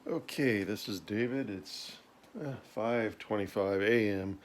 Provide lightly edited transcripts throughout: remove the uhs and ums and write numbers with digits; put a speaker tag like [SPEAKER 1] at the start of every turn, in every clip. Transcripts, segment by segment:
[SPEAKER 1] Okay, this is David. It's 5:25 a.m.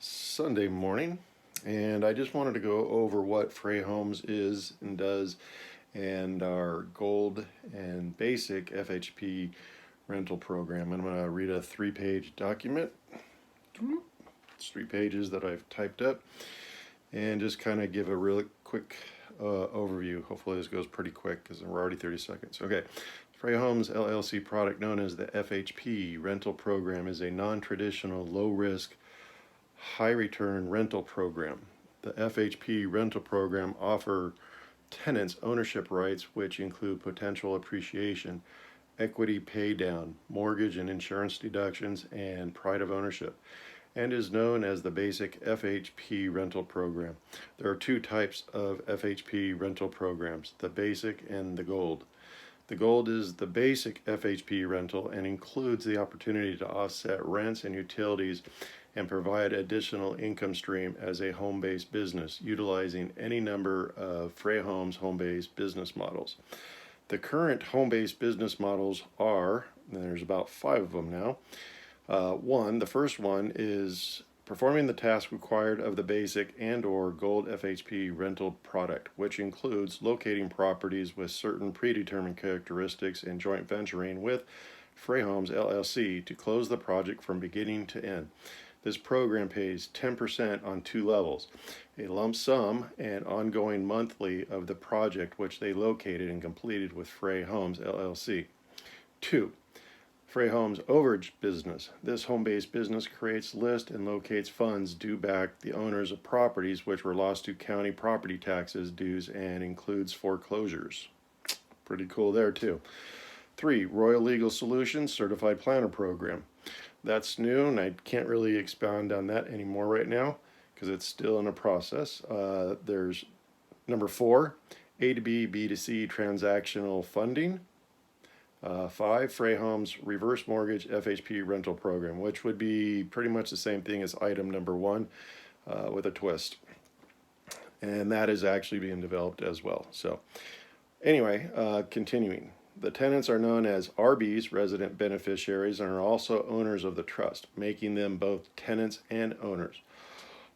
[SPEAKER 1] Sunday morning, and I just wanted to go over what FREI Homes is and does, and our Gold and Basic FHP rental program. I'm going to read a 3-page document. It's 3 pages that I've typed up, and just kind of give a really quick overview. Hopefully this goes pretty quick because we're already 30 seconds. Okay. FREI Homes LLC product known as the FHP rental program is a non-traditional, low-risk, high-return rental program. The FHP rental program offers tenants ownership rights which include potential appreciation, equity pay down, mortgage and insurance deductions, and pride of ownership, and is known as the Basic FHP rental program. There are 2 types of FHP rental programs, the Basic and the Gold. The Gold is the basic FHP rental and includes the opportunity to offset rents and utilities and provide additional income stream as a home-based business, utilizing any number of FREI Homes home-based business models. The current home-based business models are, and there's about 5 of them now. The first one is performing the task required of the Basic and/or Gold FHP rental product, which includes locating properties with certain predetermined characteristics and joint venturing with FREI Homes LLC to close the project from beginning to end. This program pays 10% on 2 levels, a lump sum and ongoing monthly of the project which they located and completed with FREI Homes LLC. 2. FREI Homes overage business. This home-based business creates, lists, and locates funds due back the owners of properties which were lost to county property taxes dues and includes foreclosures. Pretty cool there too. 3. Royal Legal Solutions Certified Planner Program. That's new, and I can't really expound on that anymore right now because it's still in a process. There's number 4, A to B, B to C transactional funding. 5, FREI Homes Reverse Mortgage FHP Rental Program, which would be pretty much the same thing as item number 1 with a twist. And that is actually being developed as well. So anyway, continuing. The tenants are known as RBs, resident beneficiaries, and are also owners of the trust, making them both tenants and owners.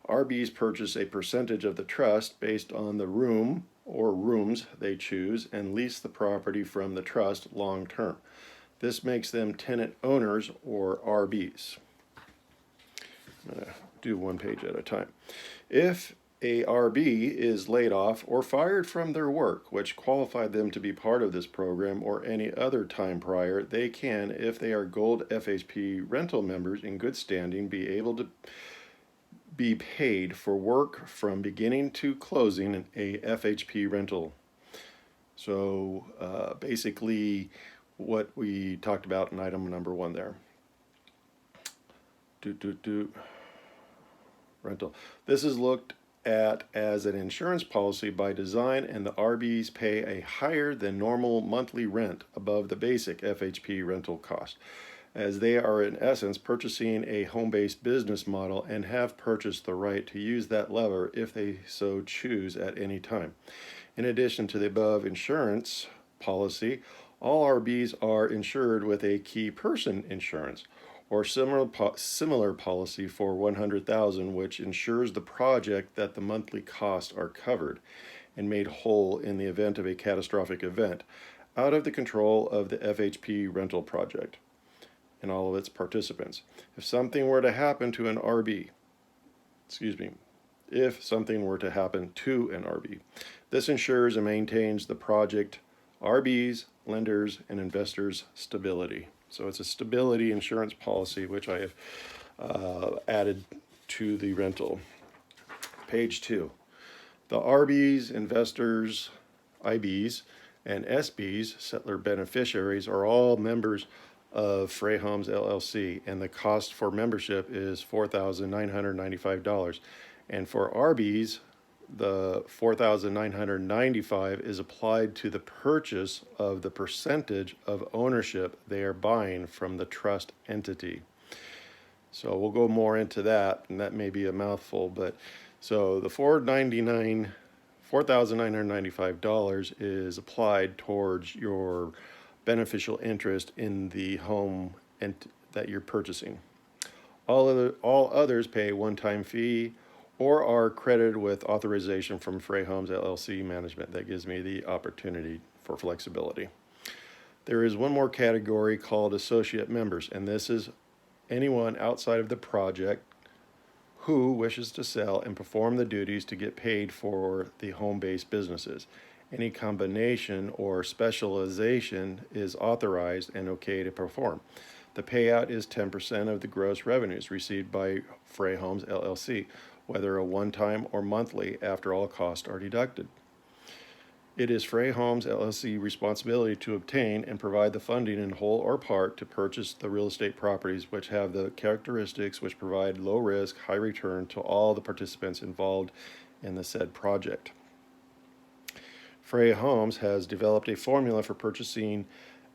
[SPEAKER 1] RBs purchase a percentage of the trust based on the room or rooms they choose and lease the property from the trust long term. This makes them tenant owners or RBs. I'm going to do 1 page at a time. If a RB is laid off or fired from their work, which qualified them to be part of this program or any other time prior, they can, if they are Gold FHP rental members in good standing, be able to be paid for work from beginning to closing a FHP rental. So basically what we talked about in item number 1 there. Rental. This is looked at as an insurance policy by design, and the RBs pay a higher than normal monthly rent above the basic FHP rental cost, as they are in essence purchasing a home-based business model and have purchased the right to use that lever if they so choose at any time. In addition to the above insurance policy, all RBs are insured with a key person insurance or similar policy for $100,000, which ensures the project that the monthly costs are covered and made whole in the event of a catastrophic event out of the control of the FHP rental project and all of its participants. If something were to happen to an RB, if something were to happen to an RB, this ensures and maintains the project RBs, lenders, and investors' stability. So it's a stability insurance policy which I have added to the rental. Page 2. The RBs, investors, IBs, and SBs, settler beneficiaries, are all members of FREI Homes LLC, and the cost for membership is $4,995. And for RBs, the $4,995 is applied to the purchase of the percentage of ownership they are buying from the trust entity. So we'll go more into that, and that may be a mouthful, but so the $4,995 is applied towards your beneficial interest in the home that you're purchasing. All others pay a one-time fee or are credited with authorization from FREI Homes LLC management. That gives me the opportunity for flexibility. There is one more category called associate members, and this is anyone outside of the project who wishes to sell and perform the duties to get paid for the home-based businesses. Any combination or specialization is authorized and okay to perform. The payout is 10% of the gross revenues received by FREI Homes LLC, whether a one-time or monthly after all costs are deducted. It is FREI Homes LLC responsibility to obtain and provide the funding in whole or part to purchase the real estate properties which have the characteristics which provide low risk, high return to all the participants involved in the said project. FREI Homes has developed a formula for purchasing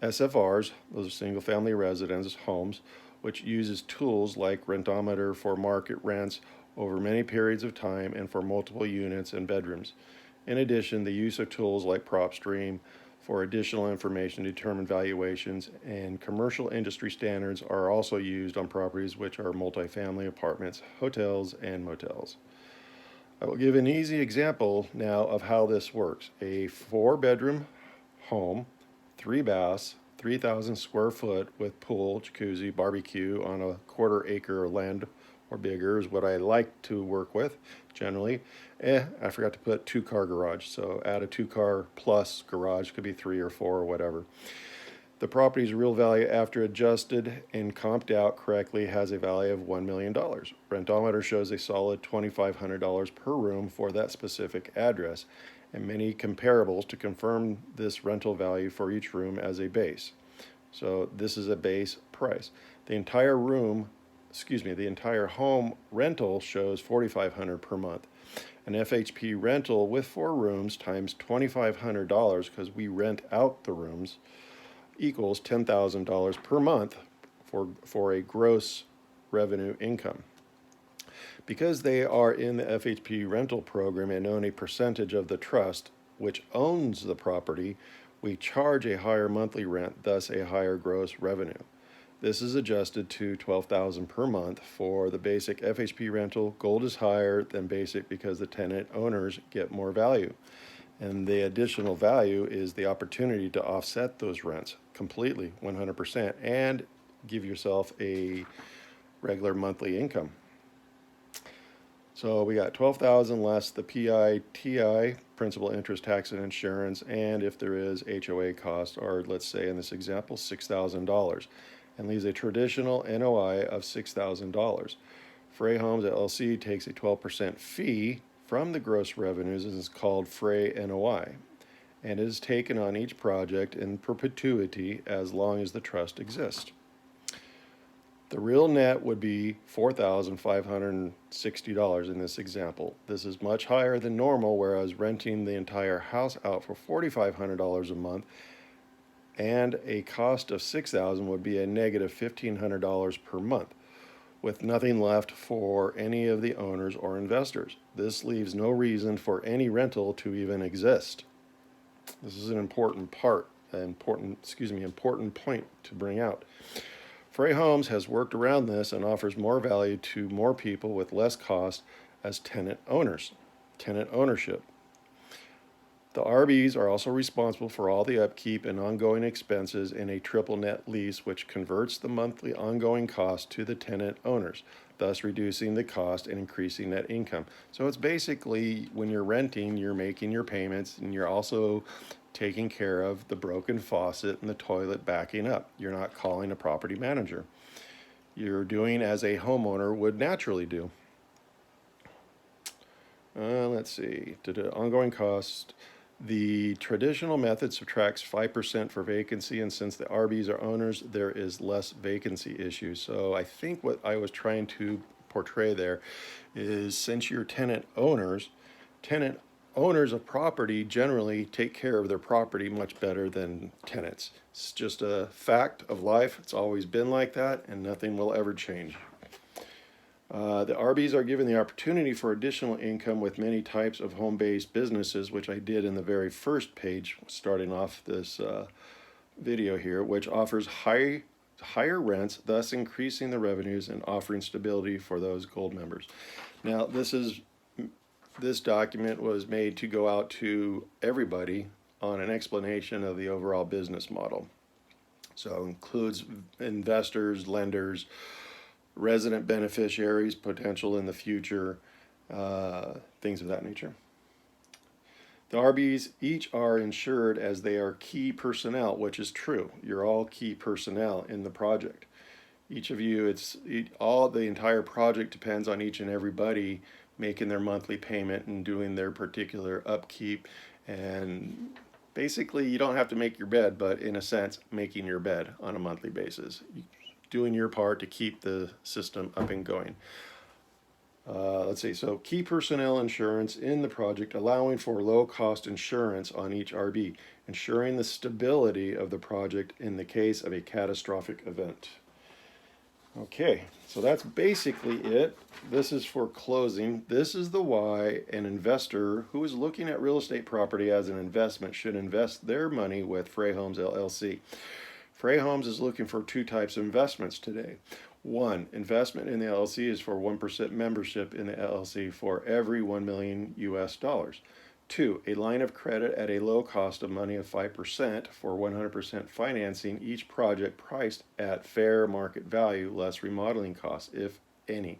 [SPEAKER 1] SFRs, those are single family residence homes, which uses tools like rentometer for market rents over many periods of time and for multiple units and bedrooms. In addition, the use of tools like PropStream for additional information to determine valuations and commercial industry standards are also used on properties which are multifamily apartments, hotels, and motels. I will give an easy example now of how this works. A 4-bedroom home, 3 baths, 3,000 square foot with pool, jacuzzi, barbecue on a 1/4 acre of land or bigger is what I like to work with generally. I forgot to put 2-car garage, so add a 2-car plus garage, could be 3 or 4 or whatever. The property's real value after adjusted and comped out correctly has a value of $1 million. Rentometer shows a solid $2,500 per room for that specific address, and many comparables to confirm this rental value for each room as a base. So this is a base price. The entire home rental shows $4,500 per month. An FHP rental with 4 rooms times $2,500, because we rent out the rooms, equals $10,000 per month for a gross revenue income. Because they are in the FHP rental program and own a percentage of the trust, which owns the property, we charge a higher monthly rent, thus a higher gross revenue. This is adjusted to $12,000 per month for the basic FHP rental. Gold is higher than basic because the tenant owners get more value. And the additional value is the opportunity to offset those rents completely, 100%, and give yourself a regular monthly income. So we got $12,000 less the PITI, principal, interest, tax, and insurance, and if there is HOA cost, or let's say in this example, $6,000, and leaves a traditional NOI of $6,000. FREI Homes LLC takes a 12% fee from the gross revenues and is called FREI NOI, and is taken on each project in perpetuity as long as the trust exists. The real net would be $4,560 in this example. This is much higher than normal, whereas renting the entire house out for $4,500 a month and a cost of $6,000 would be a negative $1,500 per month, with nothing left for any of the owners or investors. This leaves no reason for any rental to even exist. This is an important point to bring out. FREI Homes has worked around this and offers more value to more people with less cost as tenant ownership. The RBs are also responsible for all the upkeep and ongoing expenses in a triple net lease, which converts the monthly ongoing cost to the tenant owners, thus reducing the cost and increasing net income. So it's basically, when you're renting, you're making your payments and you're also taking care of the broken faucet and the toilet backing up. You're not calling a property manager. You're doing as a homeowner would naturally do. Let's see, ongoing cost. The traditional method subtracts 5% for vacancy, and since the RBs are owners, there is less vacancy issues. So I think what I was trying to portray there is, since you're tenant owners of property generally take care of their property much better than tenants. It's just a fact of life. It's always been like that, and nothing will ever change. The RBs are given the opportunity for additional income with many types of home-based businesses, which I did in the very first page starting off this video here, which offers higher rents, thus increasing the revenues and offering stability for those gold members. Now, this document was made to go out to everybody on an explanation of the overall business model. So it includes investors, lenders, resident beneficiaries, potential in the future, things of that nature. The RBs each are insured as they are key personnel, which is true. You're all key personnel in the project. Each of you, the entire project depends on each and everybody making their monthly payment and doing their particular upkeep. And basically, you don't have to make your bed, but in a sense, making your bed on a monthly basis. Doing your part to keep the system up and going. Let's see, so key personnel insurance in the project, allowing for low-cost insurance on each RB, ensuring the stability of the project in the case of a catastrophic event. Okay, so that's basically it. This is for closing. This is the why an investor who is looking at real estate property as an investment should invest their money with FREI Homes LLC. FREI Homes is looking for two types of investments today. One, investment in the LLC is for 1% membership in the LLC for every $1 million US. Two, a line of credit at a low cost of money of 5% for 100% financing each project priced at fair market value less remodeling costs, if any,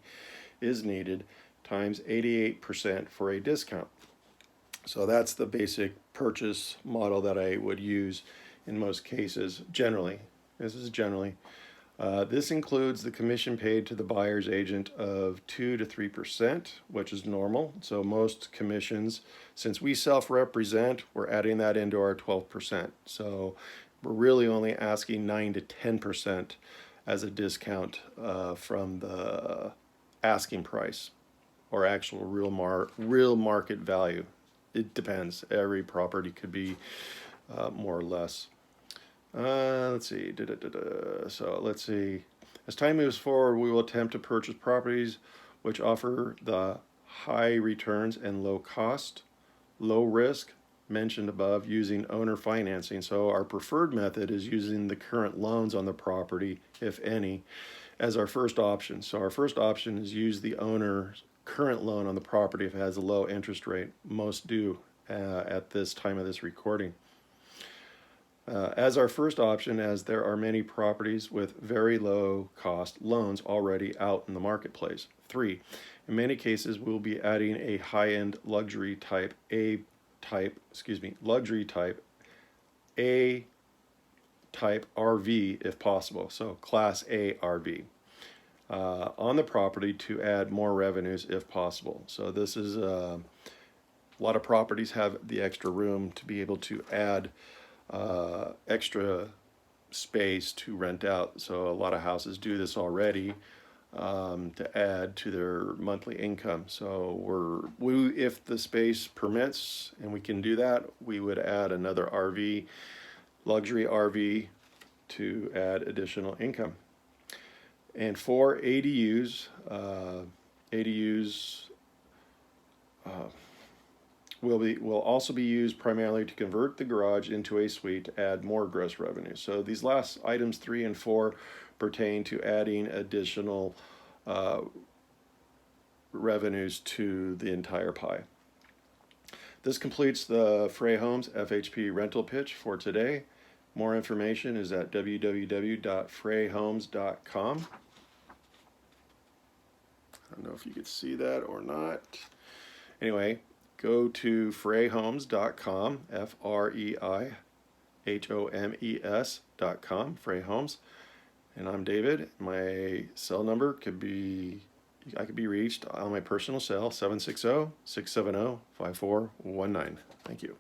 [SPEAKER 1] is needed, times 88% for a discount. So that's the basic purchase model that I would use in most cases, generally. This is generally. This includes the commission paid to the buyer's agent of 2 to 3%, which is normal. So most commissions, since we self-represent, we're adding that into our 12%. So we're really only asking 9 to 10% as a discount from the asking price or actual real market value. It depends. Every property could be more or less. Let's see. So let's see. As time moves forward, we will attempt to purchase properties which offer the high returns and low cost, low risk mentioned above using owner financing. So our preferred method is using the current loans on the property, if any, as our first option. So our first option is use the owner's current loan on the property if it has a low interest rate. Most do at this time of this recording. As our first option, as there are many properties with very low cost loans already out in the marketplace. 3, in many cases we'll be adding a high-end luxury type RV if possible, so Class A RV on the property to add more revenues if possible. So this is a lot of properties have the extra room to be able to add extra space to rent out. So a lot of houses do this already to add to their monthly income. So if the space permits and we can do that, we would add another RV, luxury RV, to add additional income. And 4, ADUs. ADUs will also be used primarily to convert the garage into a suite to add more gross revenue. So these last items 3 and 4 pertain to adding additional revenues to the entire pie. This completes the FREI Homes FHP rental pitch for today. More information is at www.freihomes.com. I don't know if you could see that or not. Anyway, go to freihomes.com, FREIHOMES.com, FREI Homes. And I'm David. My cell number I could be reached on my personal cell, 760-670-5419. Thank you.